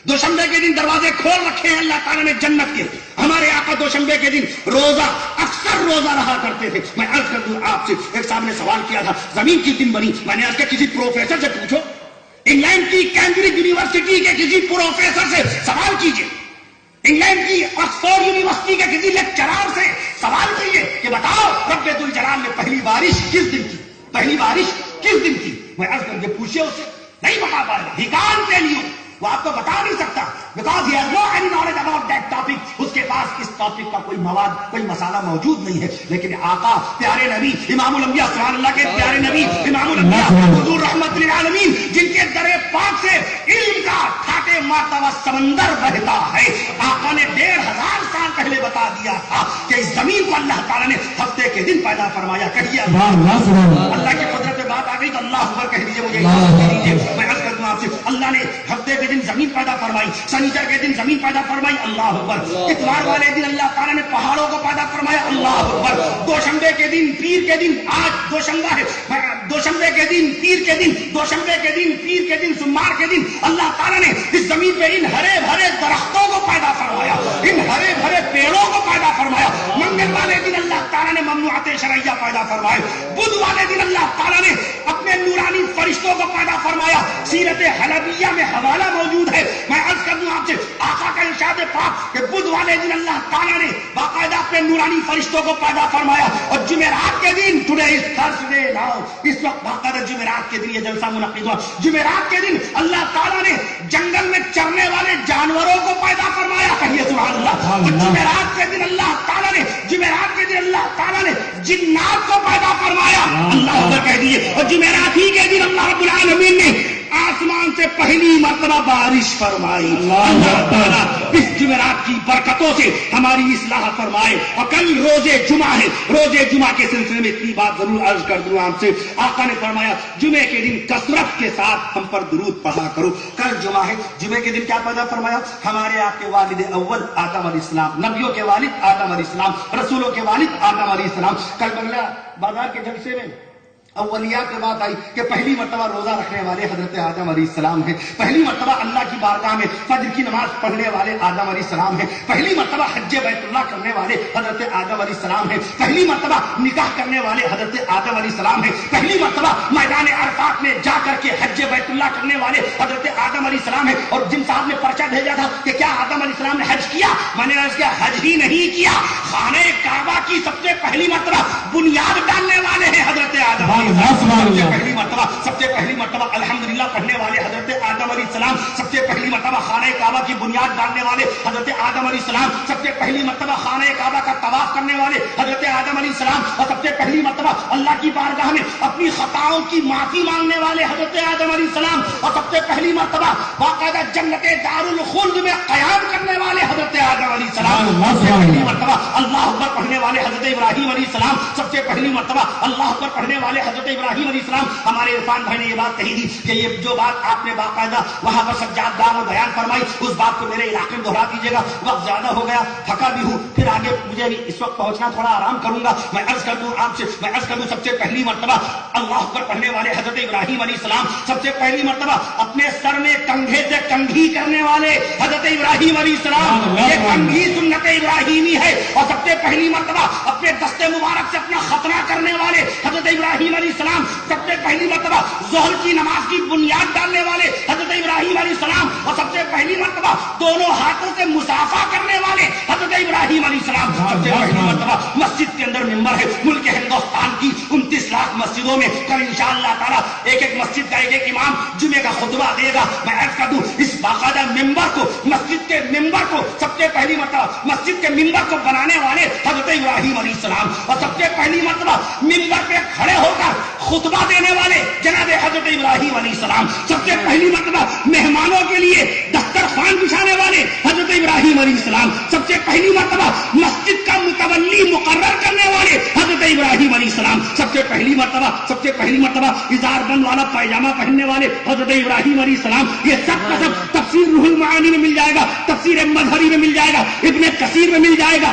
دوشنبے کے دن دروازے کھول رکھے ہیں اللہ تعالیٰ نے جنت کے. ہمارے آقا دوشنبے کے دن روزہ اکثر روزہ رہا کرتے تھے. میں عرض کر دوں آپ سے, ایک صاحب نے سوال کیا تھا زمین کس دن بنی. میں نے عرض کیا کسی پروفیسر سے پوچھو, انگلینڈ کی کیمبرج یونیورسٹی کے کسی پروفیسر سے سوال کیجئے, انگلینڈ کی آکسفورڈ یونیورسٹی کے کسی لیکچرار سے سوال کیجئے کہ بتاؤ رب ذوالجلال نے پہلی بارش کس دن کی, پہلی بارش کس دن کی. میں عرض کر کے پوچھے اسے, نہیں بتا پائے گا. ہی کانٹ ٹیل یو, وہ آپ کو بتا نہیں سکتا, because he has no any knowledge about that topic. اس کے پاس اس ٹاپک کا کوئی مواد, کوئی مسالہ موجود نہیں ہے. لیکن آقا پیارے نبی امام الانبیاء سبحان اللہ کے پیارے نبی امام الانبیاء حضور رحمت للعالمین, جن کے در پاک سے علم کا ٹھاٹے مارتا ہوا سمندر بہتا ہے, آقا نے 1500 سال پہلے بتا دیا تھا کہ اس زمین کو اللہ تعالیٰ نے ہفتے کے دن پیدا فرمایا. کہیے اللہ کی قدرت پہ بات آ گئی تو اللہ اکبر کہہ دیجیے, مجھے کہہ دیجیے. میں عرض کروں آپ سے, اللہ نے ہفتے کے دن زمین پیدا فرمائی, سنیچر کے دن زمین پیدا فرمائی, اللہ اکبر. اتوار والے دن اللہ تعالیٰ نے پہاڑوں کو پیدا فرمایا, اللہ اکبر. دوشنبے کے دن, پیر کے دن, آج دوشنبہ ہے, دوشنبے کے دن, پیر کے دن, دوشنبے کے دن, پیر کے دن, سمار کے دن اللہ تعالیٰ نے اس زمین پہ ان ہرے بھرے درختوں کو پیدا فرمایا, ان ہرے بھرے پیڑوں کو پیدا فرمایا. منگل والے دن اللہ تعالیٰ نے ممنوعات شرعیہ پیدا فرمائے, بدھ والے دن اللہ تعالیٰ نے اپنے نورانی فرشتوں کو پیدا فرمایا. سیرت حلبیہ میں حوالہ موجود ہے. میں عرض کر دوں آپ سے, آقا کا ارشاد پاک کہ بدھ والے دن اللہ تعالیٰ نے باقاعدہ اپنے نورانی فرشتوں کو پیدا فرمایا. اور جمعرات کے دن, ٹوڈے از تھرسڈے ناؤ, اس وقت باقاعدہ جمعرات کے دن یہ جلسہ منعقد ہوا. جمعرات کے دن اللہ تعالیٰ نے جنگل میں چرنے والے جانوروں کو پیدا فرمایا. کہیے سبحان اللہ. اور جمعرات کے دن اللہ تعالیٰ نے, جمعرات کے دن اللہ تعالیٰ نے جنات کو پیدا فرمایا. اللہ اکبر کہہ دیجیے. اور جمعرات ہی کے دن اللہ رب العالمین نے آسمان سے پہلی مرتبہ بارش فرمائی. اللہ تعالیٰ اس جمعرات کی برکتوں سے ہماری اصلاح فرمائے. اور کل روزے جمعہ ہے, روزے جمعہ کے سلسلے میں اتنی بات ضرور عرض کر دوں آپ سے. آقا نے فرمایا جمعے کے دن کثرت کے ساتھ ہم پر درود پڑھا کرو. کل جمعہ ہے, جمعے کے دن کیا پیدا فرمایا, ہمارے آپ کے والد اول آدم علیہ السلام, نبیوں کے والد آدم علیہ السلام, رسولوں کے والد آدم علیہ السلام. کل بنگلہ بازار کے جلسے میں اولیات کی بات آئی کہ پہلی مرتبہ روزہ رکھنے والے حضرت آدم علیہ السلام ہیں, پہلی مرتبہ اللہ کی بارگاہ میں فجر کی نماز پڑھنے والے آدم علیہ السلام ہیں, پہلی مرتبہ حج بیت اللہ کرنے والے حضرت آدم علیہ السلام ہیں, پہلی مرتبہ نکاح کرنے والے حضرت آدم علیہ السلام ہیں, پہلی مرتبہ میدان عرفات میں جا کر کے حج بیت اللہ کرنے والے حضرت آدم علیہ السلام ہیں. اور جن صاحب نے پرچہ بھیجا تھا کہ کیا آدم علیہ السلام نے حج کیا, میں نے عرض کیا حج ہی نہیں کیا, خانہ کعبہ کی سب سے پہلی مرتبہ بنیاد ڈالنے والے ہیں حضرت آدم. پہلی مرتبہ, سب سے پہلی مرتبہ الحمدللہ پڑھنے والے حضرت آدم علیہ السلام, سب سے پہلی مرتبہ خانہ کعبہ کی بنیاد ڈالنے والے حضرت آدم علیہ السلام, سب سے پہلی مرتبہ خانہ کعبہ کا طواف کرنے والے حضرت آدم علیہ السلام, اور سب سے پہلی مرتبہ اللہ کی بارگاہ میں اپنی خطاؤں کی معافی مانگنے والے حضرت آدم علیہ السلام, اور سب سے پہلی مرتبہ باقاعدہ جنت دارالخلد میں قیام کرنے والے حضرت آدم علیہ السلام, سب سے پہلی مرتبہ اللہ اکبر پڑھنے والے حضرت ابراہیم علیہ السلام, سب سے پہلی مرتبہ اللہ اکبر پڑھنے والے حضرت ابراہیم علیہ السلام. ہمارے عرفان بھائی نے یہ بات کہی تھی کہ یہ جو بات آپ نے باقاعدہ وہاں پر سجاد دار اور بیان فرمائی, اس بات کو میرے علاقے میں دہرا دیجیے گا. وقت زیادہ ہو گیا, تھکا بھی ہوں, پھر آگے مجھے بھی اس وقت پہنچنا, تھوڑا آرام کروں گا. میں عرض کر دوں آپ سے, میں عرض کر دوں سب سے پہلی مرتبہ اللہ اکبر پڑھنے والے حضرت ابراہیم علیہ السلام, سب سے پہلی مرتبہ اپنے سر میں کنگھے سے کنگھی کرنے والے حضرت ابراہیم علیہ السلام. یہ کنگھی سنت ابراہیمی ہے. اور سب سے پہلی مرتبہ اپنے دستے مبارک سے اپنا ختنہ کرنے والے حضرت ابراہیم علیہ السلام, سب سے پہلی مرتبہ ظہر کی نماز کی بنیاد ڈالنے والے حضرت ابراہیم علیہ السلام, اور سب سے پہلی مرتبہ دونوں ہاتھوں سے مسافہ کرنے والے حضرت ابراہیم علیہ السلام. سب سے پہلی مرتبہ مسجد کے اندر ممبر ہے. ملک ہندوستان کی 29 لاکھ مسجدوں میں کل انشاءاللہ تعالیٰ ایک ایک مسجد کا ایک ایک امام جمعے کا خطبہ دے گا. میں عرض کر دوں اس باقاعدہ ممبر کو, مسجد کے ممبر کو سب سے پہلی مرتبہ مسجد کے ممبر کو بنانے والے حضرت ابراہیم علیہ السلام, اور سب سے پہلی مرتبہ ممبر پہ کھڑے ہو کر خطبہ دینے والے جناب حضرت ابراہیم علیہ السلام, سب سے پہلی مرتبہ مہمانوں کے لیے دسترخوان بچھانے والے حضرت ابراہیم علیہ السلام, سب سے پہلی مرتبہ مسجد کا متولی مقرر کرنے والے حضرت ابراہیم علیہ السلام, سب سے پہلی مرتبہ ازار بند والا پائجامہ پہننے والے حضرت ابراہیم علیہ السلام. یہ سب کا سب تفسیر روح المعانی میں مل جائے گا, تفسیر مظہری میں مل جائے گا, ابن کثیر میں مل جائے گا,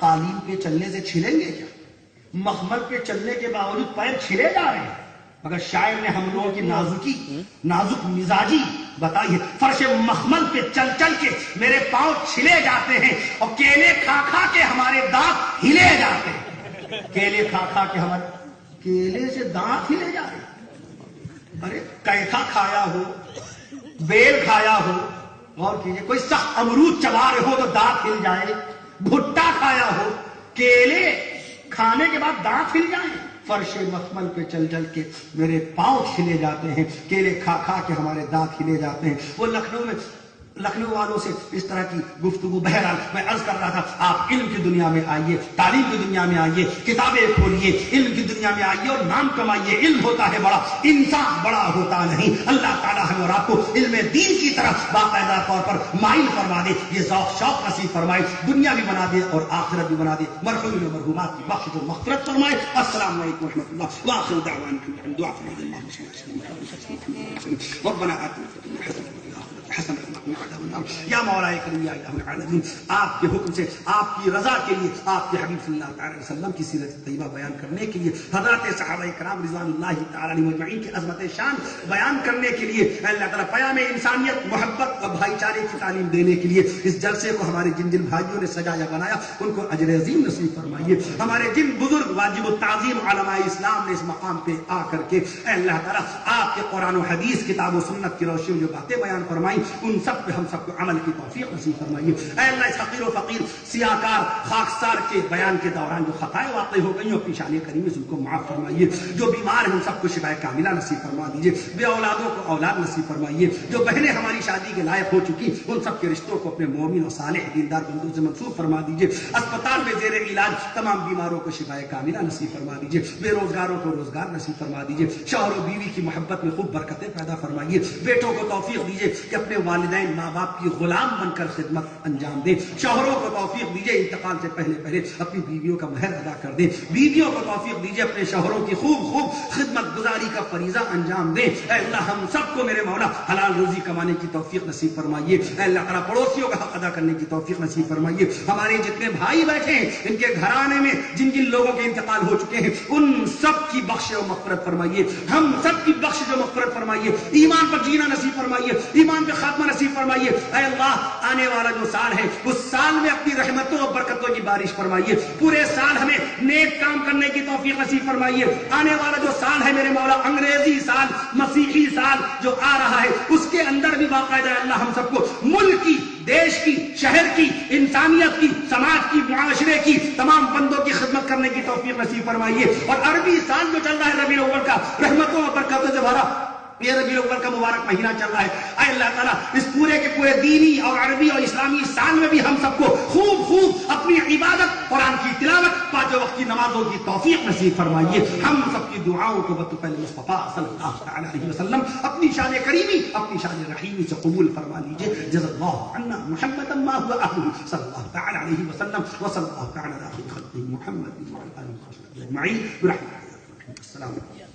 قالین پہ چلنے سے چھلیں گے کیا؟ مخمل پہ چلنے کے باوجود پیر چھلے جا رہے ہیں. مگر شاعر نے ہم لوگوں کی نازک مزاجی بتائیے. فرش مخمل پہ چل چل کے میرے پاؤں چھلے جاتے ہیں اور کیلے کھا کھا کے ہمارے دانت ہلے جاتے ہیں. کیلے کھا کھا کے ہمارے کیلے سے دانت ہلے جا رہے ہیں. ارے کیتھا کھایا ہو, بیل کھایا ہو, غور کیجئے, کوئی سخت امرود چبا رہے ہو تو دانت ہل جائے. بھٹا کھایا ہو, کیلے کھانے کے بعد دانت ہل جائیں. فرش مخمل پہ چل چل کے میرے پاؤں کھلے جاتے ہیں, کیلے کھا کھا کے ہمارے دانت ہلے جاتے ہیں. وہ لکھنؤ والوں سے اس طرح کی گفتگو. بہرحال میں عرض کر رہا تھا, آپ علم کی دنیا میں آئیے, تعلیم کی دنیا میں آئیے, کتابیں کھولیے, علم کی دنیا میں آئیے اور نام کمائیے. علم ہوتا ہے بڑا, انسان بڑا ہوتا نہیں. اللہ تعالیٰ ہمیں اور آپ کو علم دین کی طرف باقاعدہ طور پر مائل فرما دے, یہ ذوق شوق نصیب فرمائے, دنیا بھی بنا دے اور آخرت بھی بنا دے. مرحومین و مرحومات کی بخش و مغفرت فرمائے. السلام علیکم و رحمۃ اللہ. وآخر دعوانا ان دعا فرمائے ربنا آتنا حسن یا مولا کریم یا الہ العالمین. آپ کے حکم سے, آپ کی رضا کے لیے, آپ کے حبیب صلی اللہ علیہ وسلم کی سیرت طیبہ بیان کرنے کے لیے, حضرات صحابہ کرام رضوان اللہ تعالی علیہم اجمعین کی عظمت شان بیان کرنے کے لیے, اللہ تعالیٰ پیام انسانیت, محبت اور بھائی چارے کی تعلیم دینے کے لیے اس جلسے کو ہمارے جن جن بھائیوں نے سجایا بنایا ان کو اجر عظیم نصیب فرمائیے. ہمارے جن بزرگ واجب التعظیم علماء اسلام نے اس مقام پہ آ کر کے اللہ تعالیٰ آپ کے قرآن و حدیث, کتاب و سنت کی روشنی میں جو باتیں بیان فرمائیں ان سب پہ ہم سب کو عمل کی توفیق نصیب فرمائیے. اے اللہ, اس حقیر و فقیر سیاہکار خاکسار کے بیان کے دوران جو خطائیں واقع ہو گئی اپنی شان کریمہ سے ان کو معاف فرمائیے. جو بیمار ہیں ان سب کو شفا کاملہ نصیب فرما دیجیے. بے اولادوں کو اولاد نصیب فرمائیے. جو بہنیں ہماری شادی کے لائق ہو چکی ان سب کے رشتوں کو اپنے مومن و صالح دیندار بندوں سے منسوب فرما دیجیے. اسپتال میں زیر علاج تمام بیماروں کو شفا کاملہ نصیب فرما دیجیے. بے روزگاروں کو روزگار نصیب فرما دیجیے. شوہر و بیوی کی محبت میں خوب برکتیں پیدا فرمائیے. بیٹوں کو توفیق دیجیے کہ اپنے والدین ماں باپ کی غلام بن کر خدمت انجام دیں. شوہروں کو توفیق دیجیے انتقال سے پہلے اپنی بیویوں کا مہر ادا کر دیں. بیویوں کو توفیق دیجیے اپنے شوہروں کی خوب خدمت گزاری کا فریضہ انجام دیں. اے اللہ, ہم سب کو میرے مولا حلال روزی کمانے کی توفیق نصیب فرمائیے. اے اللہ تعالیٰ, پڑوسیوں کا حق ادا کرنے کی توفیق نصیب فرمائیے. ہمارے جتنے بھائی بیٹھے ہیں ان کے گھرانے میں جن جن لوگوں کے انتقال ہو چکے ہیں ان سب کی بخش و مغفرت فرمائیے. ہم سب کی بخش و مغفرت فرمائیے. ایمان پر جینا نصیب فرمائیے, ایمان پہ خاتمہ نصیب فرمائیے. اے اللہ, آنے والا جو سال ہے اس سال میں اپنی رحمتوں اور برکتوں کی بارش فرمائیے. پورے سال ہمیں نیک کام کرنے کی توفیق نصیب فرمائیے. آنے والا جو سال ہے میرے مولا, انگریزی سال, مسیحی سال جو آ رہا ہے, اس کے اندر بھی باقاعدہ اللہ ہم سب کو ملک کی, دیش کی, شہر کی, انسانیت کی, سماج کی, معاشرے کی, تمام بندوں کی خدمت کرنے کی توفیق نصیب فرمائیے. اور عربی سال جو چل رہا ہے ربیع الاول کا, رحمتوں اور برکتوں سے بھرا یہ ربیع الاول کا مبارک مہینہ چل رہا ہے. اے اللہ تعالیٰ, اس پورے کے پورے دینی اور عربی اور اسلامی سال میں بھی ہم سب کو خوب اپنی عبادت, قرآن کی تلاوت, پانچوں وقت کی نمازوں کی توفیق نصیب فرمائیے. ہم سب کی دعاؤں کو بطفیل مصطفیٰ صلی اللہ تعالی علیہ وسلم اپنی شان کریمی, اپنی شان رحیمی سے قبول فرما لیجیے. جزا اللہ عنا محمدا ما هو اهله صلی اللہ تعالی علیہ وسلم وصلی اللہ تعالی علی خلقہ محمد وعلی آلہ وصحبہ اجمعین برحمتہ. السلام علیکم.